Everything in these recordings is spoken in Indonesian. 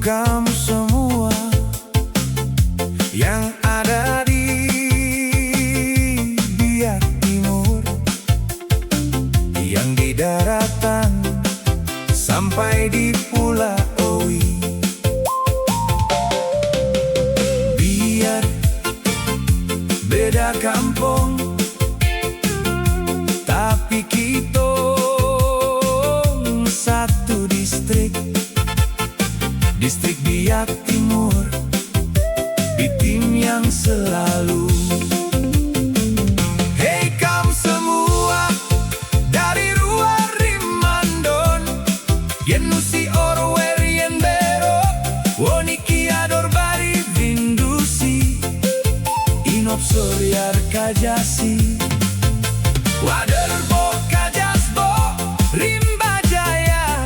kamu semua yang ada di Biak Timur, yang di daratan sampai di Pulau Owi. Biar beda kampung, tapi kita satu distrik. Distrik Biak Timur, di tim yang selalu. Hei kamu semua dari luar Rimandon, yen nusi orwer yen bero, woniki ador bari vindusi, inop soryar kajasi, wader bo kajasbo, rimba jaya,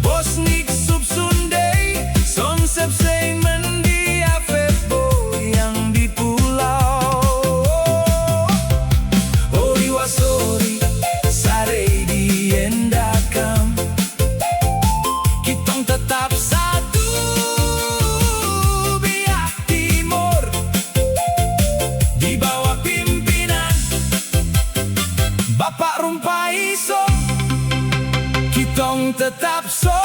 bosnik subsundei, sonsep sein mendia febo yang di pulau. Ori wasori, sarei di endakam, kitong tetap satu Biak Timur, di bawah pimpinan Bapak Rumpaiso, kitong tetap solid.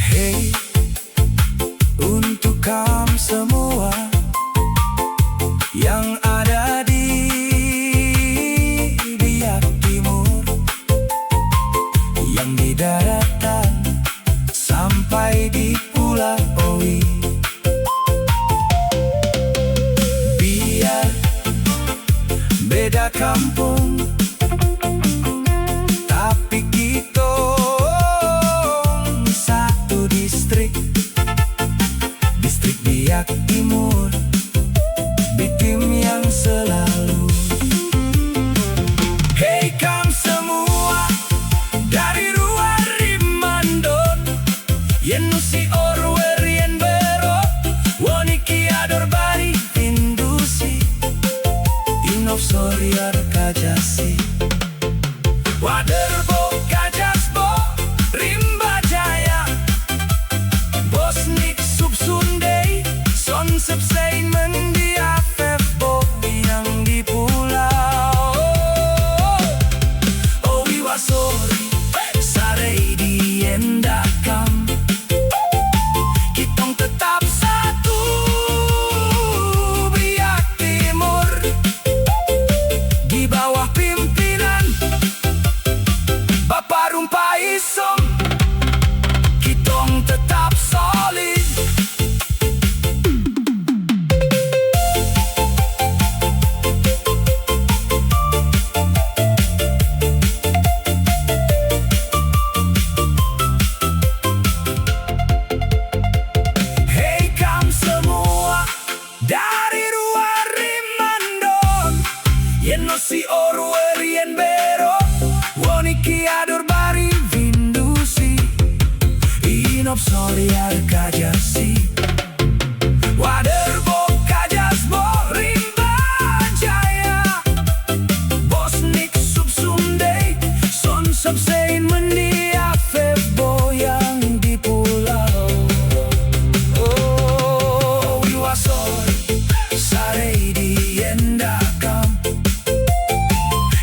Hey, untuk kamu semua yang ada di Biak Timur, yang di daratan sampai di Pulau Owi. Biar beda kampung, tapi kita satu distrik. Distrik Biak Timur, di tim yang selalu. Hei kamu semua dari luar Rimandon, yen nusi orwer yen bero, woniki ador bari indusi, inov soryar kajasi, wader bo kajasbo, rimba jaya, bosnik subsundei, sonsep sein mendia febo yang di pulau. Owi wasori, sarei di endakam, kitong tetap satu Biak Timur, di bawah pimpinan Bapak Rumpaiso, kitong tetap solid. Hei kamu semua dari luar Rimandon, yen nusi orwer yen bero, woniki ador bari vindusi, inop soryar kajasi, wader bo kajasbo, rimba jaya, bosnik subsundei, sonsep sein mendia febo yang di pulau. Oh, wasori, sarei di endakam,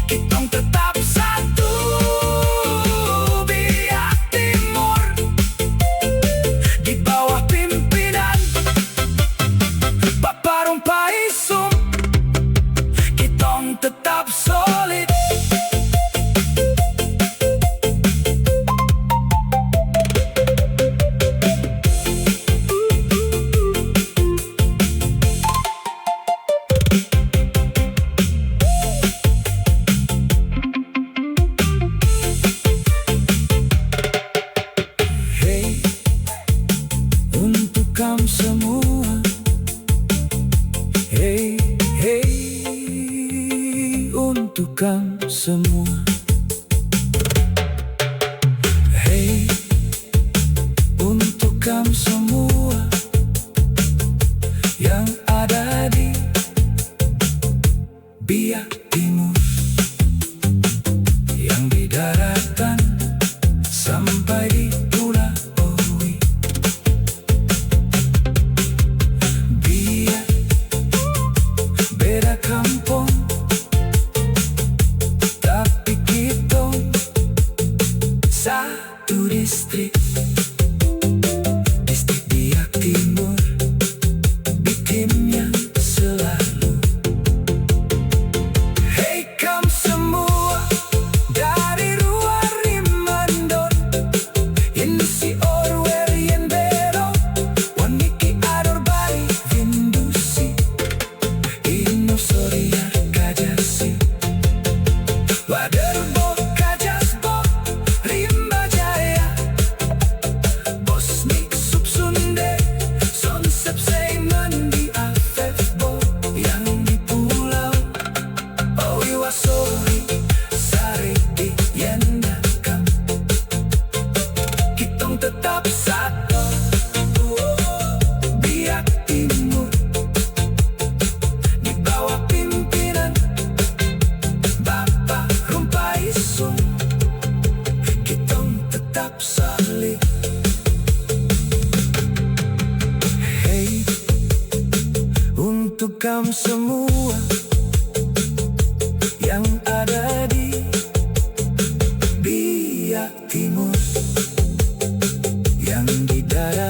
kitong tetap satu Biak Timur, di bawah pimpinan kamu semua. Hey, hey, untuk kamu semua. Hey, untuk kamu semua yang ada di Biak Timur, yang di daratan sampai di Pulau Owi. Biak beda kampung, tapi kita satu distrik. Distrik Biak Timur, bikin yang selalu. Hey kamu semua dari luar Rimandon, Indusi Orwer yen bero, waniki ador bari Vindusi, Ino Soriar Kajasi, Waderbo Kajasbo, Rimba Jaya, Bosnik Subsunde, Sonsep Seiman di Afefbo, yang di Pulau Owi Wasori, Sari di Yendakam. Kitong tetap satu, Biak Timur, di bawah pimpinan Bapak Rumpaisung. Kitong tetap solid. Hey, untuk kamu semua yang ada di Biak Timur, yang di darat